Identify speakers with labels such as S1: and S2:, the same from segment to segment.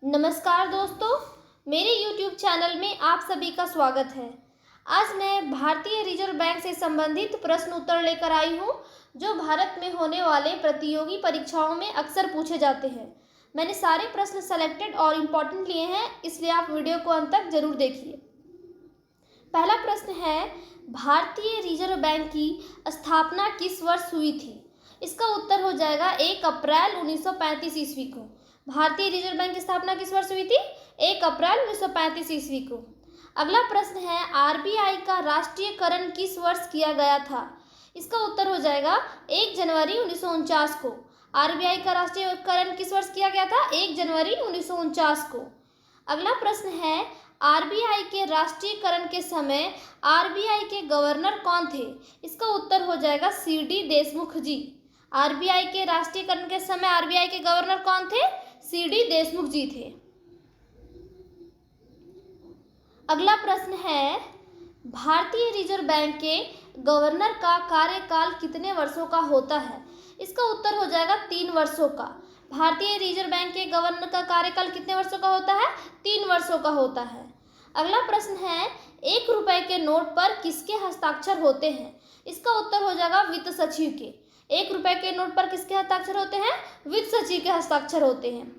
S1: नमस्कार दोस्तों, मेरे YouTube चैनल में आप सभी का स्वागत है। आज मैं भारतीय रिजर्व बैंक से संबंधित प्रश्न उत्तर लेकर आई हूँ, जो भारत में होने वाले प्रतियोगी परीक्षाओं में अक्सर पूछे जाते हैं। मैंने सारे प्रश्न सेलेक्टेड और इम्पोर्टेंट लिए हैं, इसलिए आप वीडियो को अंत तक जरूर देखिए। पहला प्रश्न है, भारतीय रिजर्व बैंक की स्थापना किस वर्ष हुई थी? इसका उत्तर हो जाएगा 1 अप्रैल 1935 ईस्वी को। भारतीय रिजर्व बैंक की स्थापना किस वर्ष हुई थी? 1 अप्रैल 1935 ईस्वी को। अगला प्रश्न है, आरबीआई का राष्ट्रीयकरण किस वर्ष किया गया था? इसका उत्तर हो जाएगा 1 जनवरी 1949 को। आरबीआई का राष्ट्रीयकरण किस वर्ष किया गया था? 1 जनवरी 1949 को। अगला प्रश्न है, आरबीआई के राष्ट्रीयकरण के समय आरबीआई के गवर्नर कौन थे? इसका उत्तर हो जाएगा सीडी देशमुख जी। आरबीआई के राष्ट्रीयकरण के समय आरबीआई के गवर्नर कौन थे? सीडी देशमुख जी थे। अगला प्रश्न है, भारतीय रिजर्व बैंक के गवर्नर का कार्यकाल कितने वर्षों का होता है? इसका उत्तर हो जाएगा 3 वर्षों का। भारतीय रिजर्व बैंक के गवर्नर का कार्यकाल कितने वर्षों का होता है? 3 वर्षों का होता है। अगला प्रश्न है, 1 रुपए के नोट पर किसके हस्ताक्षर होते हैं? इसका उत्तर हो जाएगा वित्त सचिव के। 1 रुपए के नोट पर किसके हस्ताक्षर होते हैं? वित्त सचिव के हस्ताक्षर होते हैं।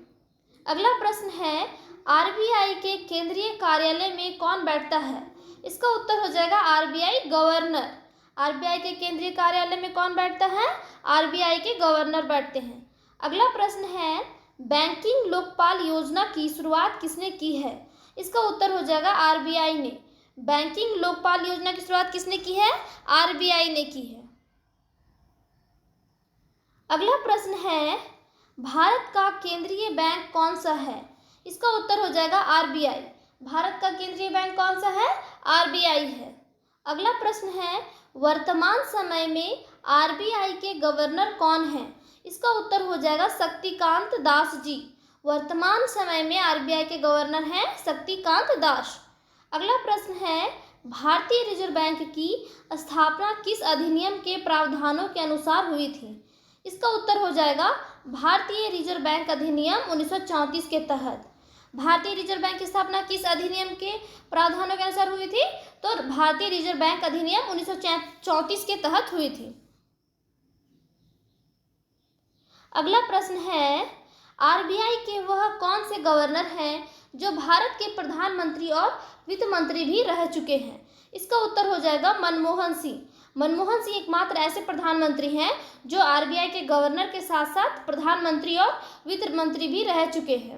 S1: अगला प्रश्न है, आरबीआई के केंद्रीय कार्यालय में कौन बैठता है? इसका उत्तर हो जाएगा आरबीआई गवर्नर। आरबीआई के केंद्रीय कार्यालय में कौन बैठता है? आरबीआई के गवर्नर बैठते हैं। अगला प्रश्न है, बैंकिंग लोकपाल योजना की शुरुआत किसने की है? इसका उत्तर हो जाएगा आरबीआई ने। बैंकिंग लोकपाल योजना की शुरुआत किसने की है? आरबीआई ने की है। अगला प्रश्न है, भारत का केंद्रीय बैंक कौन सा है? इसका उत्तर हो जाएगा आरबीआई। भारत का केंद्रीय बैंक कौन सा है? आरबीआई है। अगला प्रश्न है, वर्तमान समय में आरबीआई के गवर्नर कौन है? इसका उत्तर हो जाएगा शक्तिकांत दास जी। वर्तमान समय में आरबीआई के गवर्नर हैं शक्तिकांत दास। अगला प्रश्न है, भारतीय रिजर्व बैंक की स्थापना किस अधिनियम के प्रावधानों के अनुसार हुई थी? इसका उत्तर हो जाएगा भारतीय रिजर्व बैंक अधिनियम 1934 के तहत। भारतीय रिजर्व बैंक की स्थापना किस अधिनियम के प्रावधानों के अनुसार हुई थी? तो भारतीय रिजर्व बैंक अधिनियम 1934 के तहत हुई थी। अगला प्रश्न है, आरबीआई के वह कौन से गवर्नर हैं जो भारत के प्रधानमंत्री और वित्त मंत्री भी रह चुके हैं? इसका उत्तर हो जाएगा मनमोहन सिंह। मनमोहन सिंह एकमात्र ऐसे प्रधानमंत्री हैं जो आरबीआई के गवर्नर के साथ साथ प्रधानमंत्री और वित्त मंत्री भी रह चुके हैं।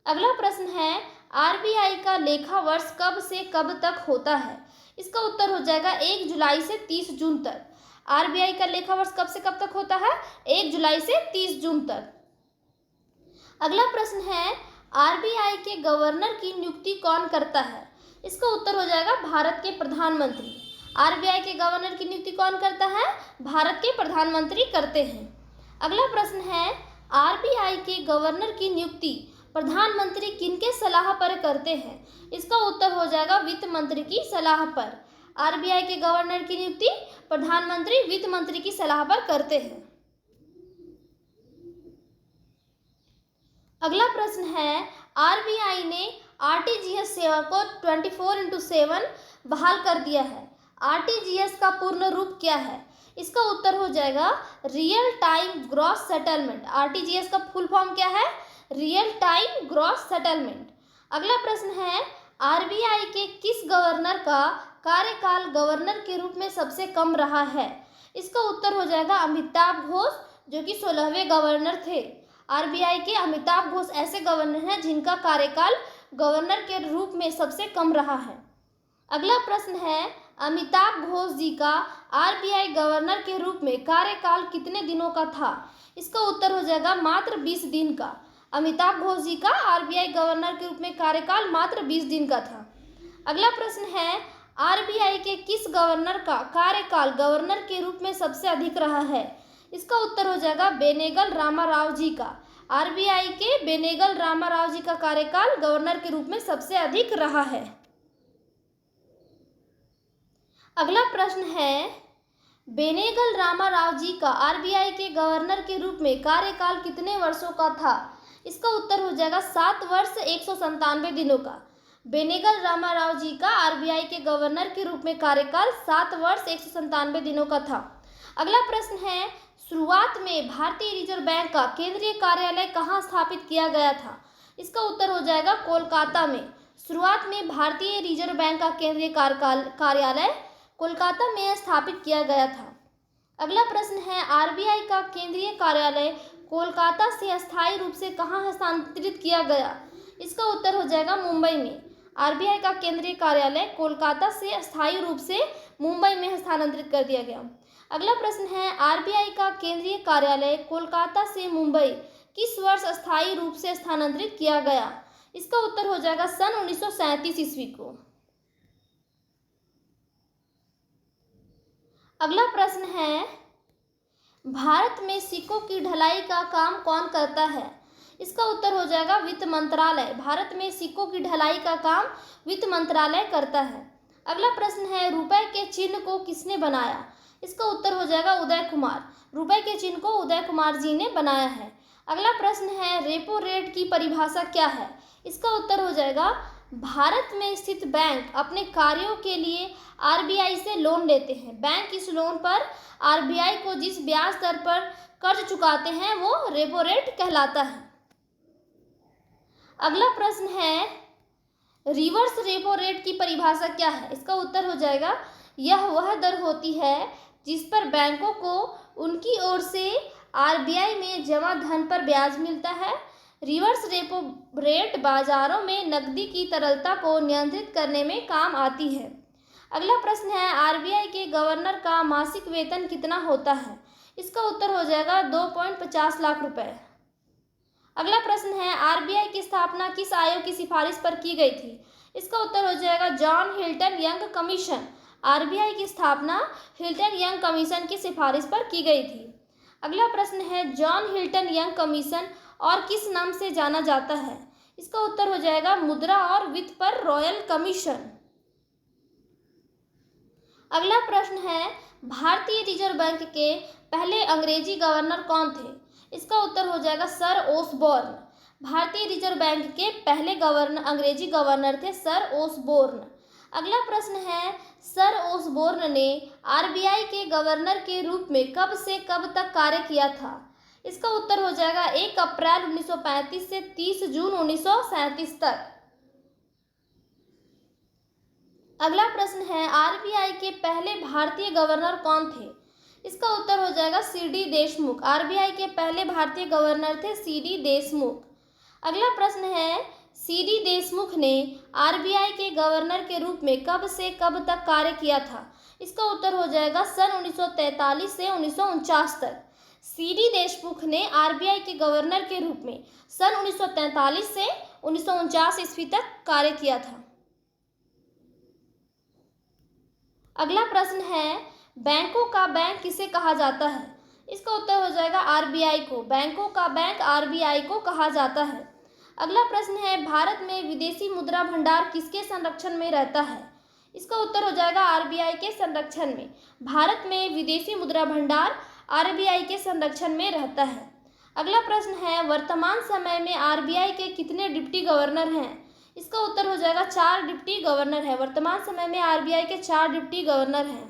S1: अगला प्रश्न है, आरबीआई का लेखा वर्ष कब से कब तक होता है? इसका उत्तर हो जाएगा 1 जुलाई से 30 जून तक। आरबीआई का लेखा वर्ष कब से कब तक होता है? 1 जुलाई से 30 जून तक। अगला प्रश्न है, आरबीआई के गवर्नर की नियुक्ति कौन करता है? इसका उत्तर हो जाएगा भारत के प्रधानमंत्री। आरबीआई के गवर्नर की नियुक्ति कौन करता है? भारत के प्रधानमंत्री करते हैं। अगला प्रश्न है, आरबीआई के गवर्नर की नियुक्ति प्रधानमंत्री किनके सलाह पर करते हैं? इसका उत्तर हो जाएगा वित्त मंत्री की सलाह पर। आरबीआई के गवर्नर की नियुक्ति प्रधानमंत्री वित्त मंत्री की सलाह पर करते हैं। अगला प्रश्न है, आरबीआई ने आरटीजीएस सेवा को 24/7 बहाल कर दिया है। आरटीजीएस का पूर्ण रूप क्या है? इसका उत्तर हो जाएगा real time gross settlement. RTGS का फुल फॉर्म क्या है? Real time gross settlement. अगला प्रश्न है, आरबीआई के किस गवर्नर का कार्यकाल गवर्नर के रूप में सबसे कम रहा है? इसका उत्तर हो जाएगा अमिताभ घोष, जो कि 16वें गवर्नर थे। आरबीआई के अमिताभ घोष ऐसे गवर्नर हैं जिनका कार्यकाल गवर्नर के रूप में सबसे कम रहा है। अगला प्रश्न है, अमिताभ घोष जी का आरबीआई गवर्नर के रूप में कार्यकाल कितने दिनों का था? इसका उत्तर हो जाएगा मात्र 20 दिन का। अमिताभ घोष जी का आरबीआई गवर्नर के रूप में कार्यकाल मात्र 20 दिन का था। अगला प्रश्न है, आरबीआई के किस गवर्नर का कार्यकाल गवर्नर के रूप में सबसे अधिक रहा है? इसका उत्तर हो जाएगा बेनेगल रामाराव जी का। आरबीआई के बेनेगल रामाराव जी का कार्यकाल गवर्नर के रूप में सबसे अधिक रहा है। अगला प्रश्न है, बेनेगल रामाराव जी का आरबीआई के गवर्नर के रूप में कार्यकाल कितने वर्षों का था? इसका उत्तर हो जाएगा 7 वर्ष 197 दिनों का। बेनेगल रामाराव जी का आरबीआई के गवर्नर के रूप में कार्यकाल 7 वर्ष 197 दिनों का था। अगला प्रश्न है, शुरुआत में भारतीय रिजर्व बैंक का केंद्रीय कार्यालय कहाँ स्थापित किया गया था? इसका उत्तर हो जाएगा कोलकाता में। शुरुआत में भारतीय रिजर्व बैंक का केंद्रीय कार्यालय कोलकाता में स्थापित किया गया था। अगला प्रश्न है, आरबीआई का केंद्रीय कार्यालय कोलकाता से अस्थायी रूप से कहाँ हस्तांतरित किया गया? इसका उत्तर हो जाएगा मुंबई में। आरबीआई का केंद्रीय कार्यालय कोलकाता से अस्थायी रूप से मुंबई में हस्तांतरित कर दिया गया। अगला प्रश्न है, आरबीआई का केंद्रीय कार्यालय कोलकाता से मुंबई किस वर्ष अस्थायी रूप से स्थानांतरित किया गया? इसका उत्तर हो जाएगा सन 1937 ईस्वी को। अगला प्रश्न है, भारत में सिक्कों की ढलाई का काम कौन करता है? इसका उत्तर हो जाएगा वित्त मंत्रालय। भारत में सिक्कों की ढलाई का काम वित्त मंत्रालय करता है। अगला प्रश्न है, रुपए के चिन्ह को किसने बनाया? इसका उत्तर हो जाएगा उदय कुमार। रुपए के चिन्ह को उदय कुमार जी ने बनाया है। अगला प्रश्न है, रेपो रेट की परिभाषा क्या है? इसका उत्तर हो जाएगा, भारत में स्थित बैंक अपने कार्यों के लिए आरबीआई से लोन लेते हैं। बैंक इस लोन पर आरबीआई को जिस ब्याज दर पर कर्ज चुकाते हैं वो रेपो रेट कहलाता है। अगला प्रश्न है, रिवर्स रेपो रेट की परिभाषा क्या है? इसका उत्तर हो जाएगा, यह वह दर होती है जिस पर बैंकों को उनकी ओर से आरबीआई में जमा धन पर ब्याज मिलता है। रिवर्स रेपो रेट बाजारों में नकदी की तरलता को नियंत्रित करने में काम आती है। अगला प्रश्न है, आरबीआई के गवर्नर का मासिक वेतन कितना होता है? इसका उत्तर हो जाएगा 2.50 लाख रुपए। अगला प्रश्न है, आरबीआई की स्थापना किस आयोग की सिफारिश पर की गई थी? इसका उत्तर हो जाएगा John Hilton young commission. RBI की स्थापना हिल्टन यंग कमीशन की सिफारिश पर की गई थी। अगला प्रश्न है, जॉन हिल्टन यंग कमीशन और किस नाम से जाना जाता है? इसका उत्तर हो जाएगा मुद्रा और वित्त पर रॉयल कमीशन। अगला प्रश्न है, भारतीय रिजर्व बैंक के पहले अंग्रेजी गवर्नर कौन थे? इसका उत्तर हो जाएगा सर ओसबोर्न। भारतीय रिजर्व बैंक के पहले अंग्रेजी गवर्नर थे सर ओसबोर्न। अगला प्रश्न है, सर ओसबोर्न ने आरबीआई के गवर्नर के रूप में कब से कब तक कार्य किया था? इसका उत्तर हो जाएगा 1 अप्रैल 1935 से 30 जून 1937 तक। अगला प्रश्न है, आरबीआई के पहले भारतीय गवर्नर कौन थे? इसका उत्तर हो जाएगा सीडी देशमुख। आरबीआई के पहले भारतीय गवर्नर थे सीडी देशमुख। अगला प्रश्न है, सीडी देशमुख ने आरबीआई के गवर्नर के रूप में कब से कब तक कार्य किया था? इसका उत्तर हो जाएगा सन 1943 से 1949 तक। सीडी देशमुख ने आरबीआई के गवर्नर के रूप में सन 1943 से 1949 ईस्वी तक कार्य किया था। अगला प्रश्न है, बैंकों का बैंक किसे कहा जाता है? इसका उत्तर हो जाएगा आरबीआई को। बैंकों का बैंक आरबीआई को कहा जाता है। अगला प्रश्न है, भारत में विदेशी मुद्रा भंडार किसके संरक्षण में रहता है? इसका उत्तर हो जाएगा आरबीआई के संरक्षण में। भारत में विदेशी मुद्रा भंडार आरबीआई के संरक्षण में रहता है। अगला प्रश्न है, वर्तमान समय में आरबीआई के कितने डिप्टी गवर्नर हैं? इसका उत्तर हो जाएगा 4 डिप्टी गवर्नर है। वर्तमान समय में आरबीआई के 4 डिप्टी गवर्नर हैं।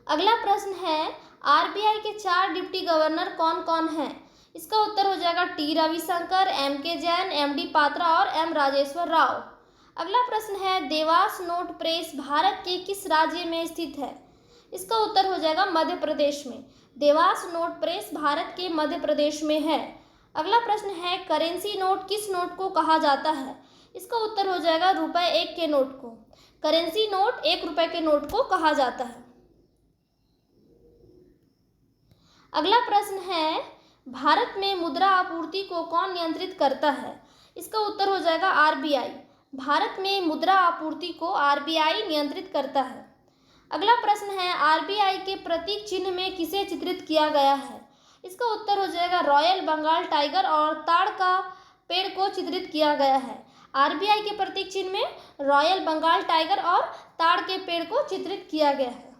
S1: अगला प्रश्न है, आरबीआई के 4 डिप्टी गवर्नर कौन कौन हैं? इसका उत्तर हो जाएगा टी रविशंकर, एम के जैन, एम डी पात्रा और एम राजेश्वर राव। अगला प्रश्न है, देवास नोट प्रेस भारत के किस राज्य में स्थित है? इसका उत्तर हो जाएगा मध्य प्रदेश में। देवास नोट प्रेस भारत के मध्य प्रदेश में है। अगला प्रश्न है, करेंसी नोट किस नोट को कहा जाता है? इसका उत्तर हो जाएगा रुपए 1 के नोट को। करेंसी नोट 1 रुपए के नोट को कहा जाता है। अगला प्रश्न है, भारत में मुद्रा आपूर्ति को कौन नियंत्रित करता है? इसका उत्तर हो जाएगा आरबीआई। भारत में मुद्रा आपूर्ति को आरबीआई नियंत्रित करता है। अगला प्रश्न है, आरबीआई के प्रतीक चिन्ह में किसे चित्रित किया गया है? इसका उत्तर हो जाएगा रॉयल बंगाल टाइगर और ताड़ का पेड़ को चित्रित किया गया है। आरबीआई के प्रतीक चिन्ह में रॉयल बंगाल टाइगर और ताड़ के पेड़ को चित्रित किया गया है।